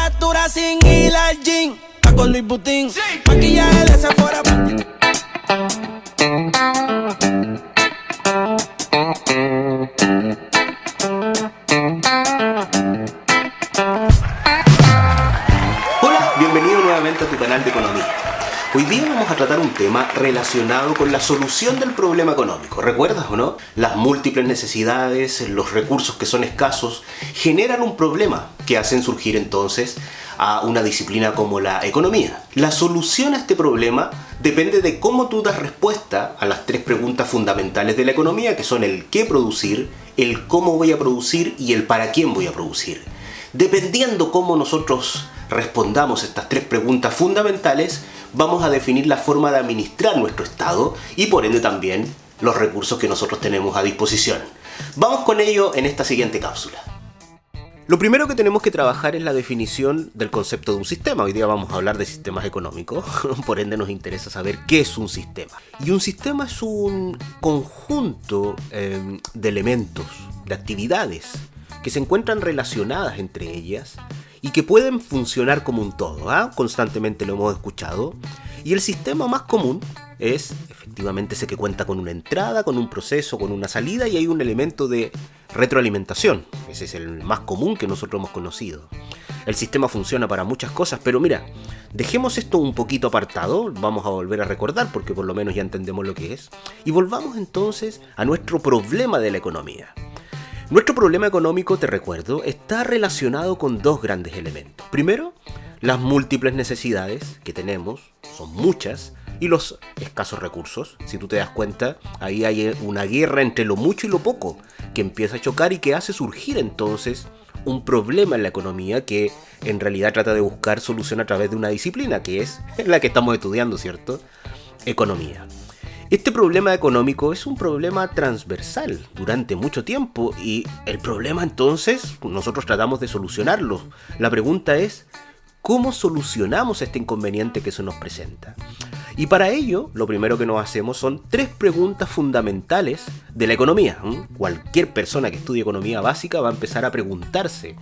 factura sin ir al gym. Está con Luis Butín, sí. Maquillaje de Sephora. Hola, bienvenido nuevamente a tu canal de economía. Hoy día vamos a tratar un tema relacionado con la solución del problema económico. ¿Recuerdas o no? Las múltiples necesidades, los recursos que son escasos, generan un problema que hacen surgir entonces a una disciplina como la economía. La solución a este problema depende de cómo tú das respuesta a las tres preguntas fundamentales de la economía, que son el qué producir, el cómo voy a producir y el para quién voy a producir. Dependiendo cómo nosotros respondamos estas tres preguntas fundamentales, vamos a definir la forma de administrar nuestro Estado y por ende también los recursos que nosotros tenemos a disposición. Vamos con ello en esta siguiente cápsula. Lo primero que tenemos que trabajar es la definición del concepto de un sistema. Hoy día vamos a hablar de sistemas económicos, por ende nos interesa saber qué es un sistema. Y un sistema es un conjunto de elementos, de actividades, que se encuentran relacionadas entre ellas y que pueden funcionar como un todo, Constantemente lo hemos escuchado. Y el sistema más común es efectivamente ese que cuenta con una entrada, con un proceso, con una salida y hay un elemento de retroalimentación. Ese es el más común que nosotros hemos conocido. El sistema funciona para muchas cosas, pero mira, dejemos esto un poquito apartado, vamos a volver a recordar porque por lo menos ya entendemos lo que es, y volvamos entonces a nuestro problema de la economía. Nuestro problema económico, te recuerdo, está relacionado con dos grandes elementos. Primero, las múltiples necesidades que tenemos, son muchas, y los escasos recursos. Si tú te das cuenta, ahí hay una guerra entre lo mucho y lo poco, que empieza a chocar y que hace surgir entonces un problema en la economía que en realidad trata de buscar solución a través de una disciplina, que es la que estamos estudiando, ¿cierto? Economía. Este problema económico es un problema transversal durante mucho tiempo y el problema entonces nosotros tratamos de solucionarlo. La pregunta es, ¿cómo solucionamos este inconveniente que se nos presenta? Y para ello, lo primero que nos hacemos son tres preguntas fundamentales de la economía. Cualquier persona que estudie economía básica va a empezar a preguntarse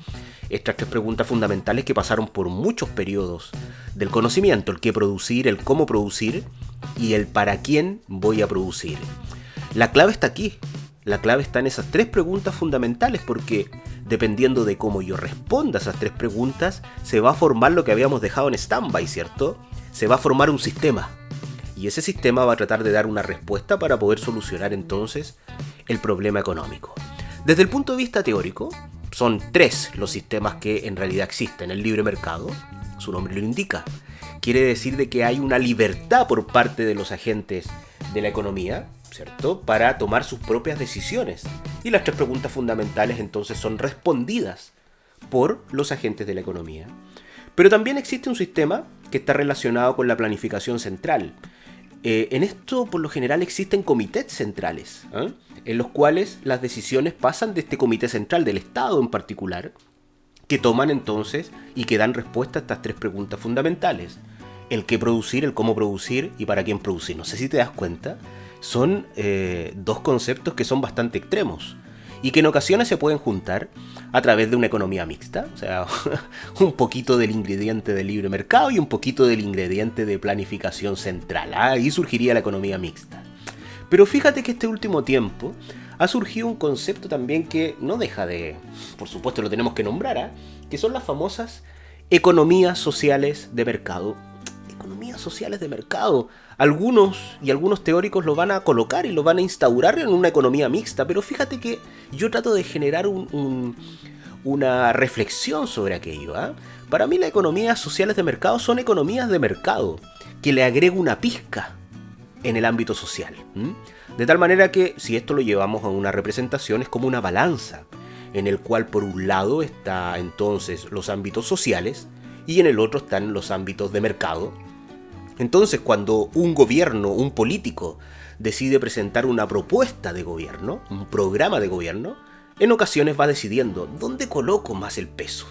estas tres preguntas fundamentales que pasaron por muchos periodos del conocimiento: el qué producir, el cómo producir y el para quién voy a producir. La clave está aquí. La clave está en esas tres preguntas fundamentales porque dependiendo de cómo yo responda a esas tres preguntas, se va a formar lo que habíamos dejado en stand-by, ¿cierto? Se va a formar un sistema. Y ese sistema va a tratar de dar una respuesta para poder solucionar entonces el problema económico. Desde el punto de vista teórico, son tres los sistemas que en realidad existen. El libre mercado, su nombre lo indica. Quiere decir de que hay una libertad por parte de los agentes de la economía, ¿cierto?, para tomar sus propias decisiones. Y las tres preguntas fundamentales entonces son respondidas por los agentes de la economía. Pero también existe un sistema que está relacionado con la planificación central. En esto por lo general existen comités centrales, en los cuales las decisiones pasan de este comité central, del Estado en particular, que toman entonces y que dan respuesta a estas tres preguntas fundamentales: el qué producir, el cómo producir y para quién producir. No sé si te das cuenta, son dos conceptos que son bastante extremos y que en ocasiones se pueden juntar a través de una economía mixta, o sea, un poquito del ingrediente del libre mercado y un poquito del ingrediente de planificación central. Ahí surgiría la economía mixta. Pero fíjate que este último tiempo ha surgido un concepto también que no deja de, por supuesto lo tenemos que nombrar, que son las famosas economías sociales de mercado. Economías sociales de mercado. Algunos teóricos lo van a colocar y lo van a instaurar en una economía mixta, pero fíjate que yo trato de generar una reflexión sobre aquello. Para mí las economías sociales de mercado son economías de mercado que le agrego una pizca en el ámbito social. De tal manera que si esto lo llevamos a una representación es como una balanza, en el cual por un lado está entonces los ámbitos sociales y en el otro están los ámbitos de mercado. Entonces, cuando un gobierno, un político, decide presentar una propuesta de gobierno, un programa de gobierno, en ocasiones va decidiendo dónde coloco más el peso,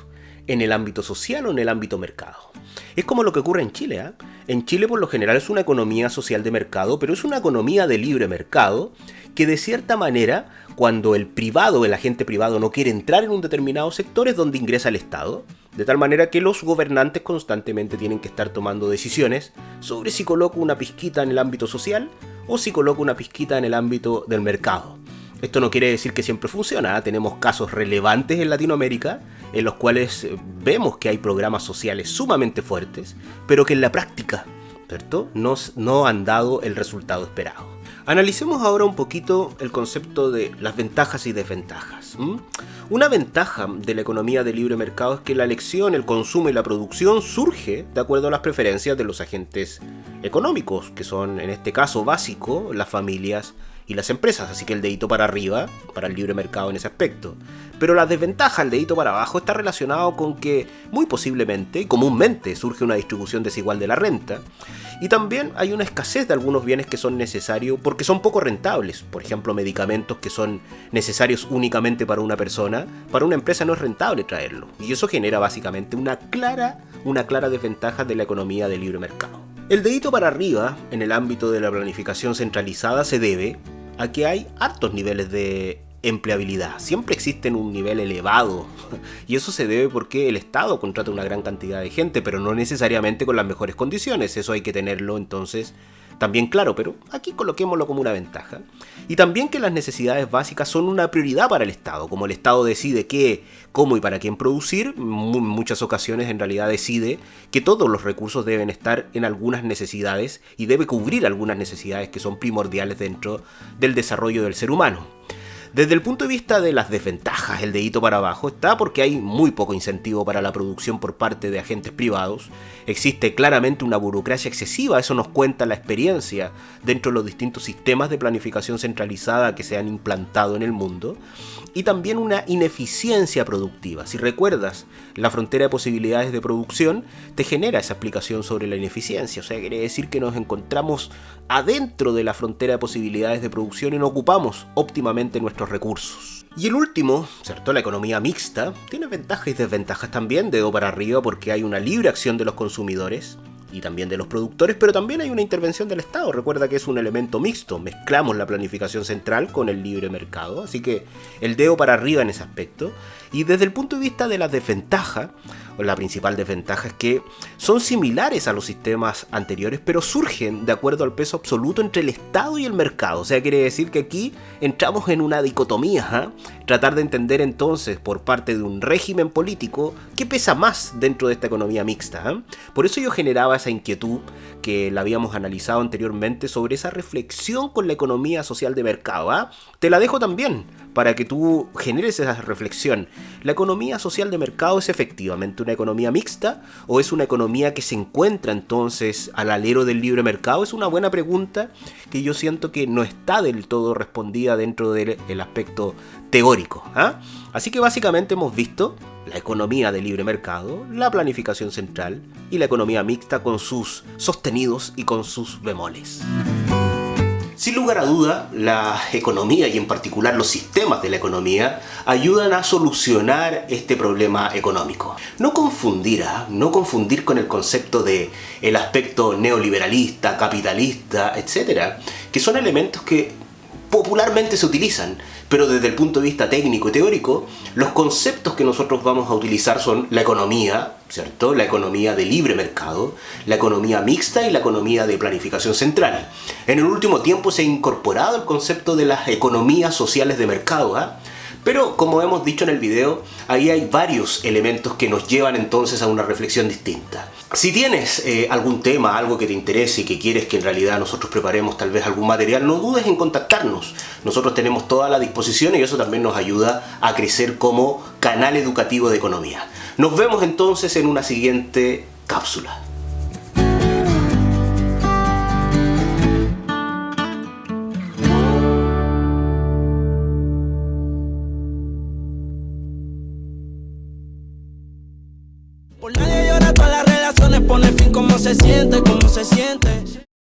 en el ámbito social o en el ámbito mercado. Es como lo que ocurre en Chile. En Chile, por lo general, es una economía social de mercado, pero es una economía de libre mercado que, de cierta manera, cuando el agente privado no quiere entrar en un determinado sector, es donde ingresa el Estado De tal manera que los gobernantes constantemente tienen que estar tomando decisiones sobre si coloco una pizquita en el ámbito social o si coloco una pizquita en el ámbito del mercado. Esto no quiere decir que siempre funciona, ¿eh? Tenemos casos relevantes en Latinoamérica en los cuales vemos que hay programas sociales sumamente fuertes, pero que en la práctica, ¿cierto?, no han dado el resultado esperado. Analicemos ahora un poquito el concepto de las ventajas y desventajas. Una ventaja de la economía de libre mercado es que la elección, el consumo y la producción surge de acuerdo a las preferencias de los agentes económicos, que son en este caso básico las familias y las empresas, así que el dedito para arriba para el libre mercado en ese aspecto. Pero la desventaja, el dedito para abajo, está relacionado con que muy posiblemente y comúnmente surge una distribución desigual de la renta, y también hay una escasez de algunos bienes que son necesarios porque son poco rentables. Por ejemplo, medicamentos que son necesarios únicamente para una persona, para una empresa no es rentable traerlo, y eso genera básicamente una clara desventaja de la economía de libre mercado. El dedito para arriba en el ámbito de la planificación centralizada se debe a que hay altos niveles de empleabilidad. Siempre existe un nivel elevado y eso se debe porque el Estado contrata una gran cantidad de gente, pero no necesariamente con las mejores condiciones. Eso hay que tenerlo entonces también claro, pero aquí coloquémoslo como una ventaja. Y también que las necesidades básicas son una prioridad para el Estado. Como el Estado decide qué, cómo y para quién producir, en muchas ocasiones en realidad decide que todos los recursos deben estar en algunas necesidades y debe cubrir algunas necesidades que son primordiales dentro del desarrollo del ser humano. Desde el punto de vista de las desventajas, el dedito para abajo está porque hay muy poco incentivo para la producción por parte de agentes privados. Existe claramente una burocracia excesiva, eso nos cuenta la experiencia dentro de los distintos sistemas de planificación centralizada que se han implantado en el mundo. Y también una ineficiencia productiva. Si recuerdas, la frontera de posibilidades de producción te genera esa explicación sobre la ineficiencia. O sea, quiere decir que nos encontramos adentro de la frontera de posibilidades de producción y no ocupamos óptimamente nuestros recursos. Y el último, ¿cierto? La economía mixta tiene ventajas y desventajas también, dedo para arriba porque hay una libre acción de los consumidores y también de los productores, pero también hay una intervención del Estado. Recuerda que es un elemento mixto, mezclamos la planificación central con el libre mercado, así que el dedo para arriba en ese aspecto. Y desde el punto de vista de la desventaja, o la principal desventaja es que son similares a los sistemas anteriores, pero surgen de acuerdo al peso absoluto entre el Estado y el mercado. O sea, quiere decir que aquí entramos en una dicotomía, tratar de entender entonces por parte de un régimen político qué pesa más dentro de esta economía mixta. Por eso yo generaba esa inquietud que la habíamos analizado anteriormente sobre esa reflexión con la economía social de mercado. Te la dejo también para que tú generes esa reflexión. ¿La economía social de mercado es efectivamente una economía mixta o es una economía que se encuentra entonces al alero del libre mercado? Es una buena pregunta que yo siento que no está del todo respondida dentro del aspecto teórico. Así que básicamente hemos visto la economía de libre mercado, la planificación central y la economía mixta con sus sostenidos y con sus bemoles. Sin lugar a duda, la economía y en particular los sistemas de la economía ayudan a solucionar este problema económico. No confundir con el concepto de el aspecto neoliberalista, capitalista, etcétera, que son elementos que popularmente se utilizan, pero desde el punto de vista técnico y teórico, los conceptos que nosotros vamos a utilizar son la economía, ¿cierto? La economía de libre mercado, la economía mixta y la economía de planificación central. En el último tiempo se ha incorporado el concepto de las economías sociales de mercado, pero como hemos dicho en el video, ahí hay varios elementos que nos llevan entonces a una reflexión distinta. Si tienes algún tema, algo que te interese y que quieres que en realidad nosotros preparemos tal vez algún material, no dudes en contactarnos. Nosotros tenemos toda la disposición y eso también nos ayuda a crecer como canal educativo de economía. Nos vemos entonces en una siguiente cápsula. Por nadie llora, todas las relaciones pone fin. ¿Cómo se siente? ¿Cómo se siente?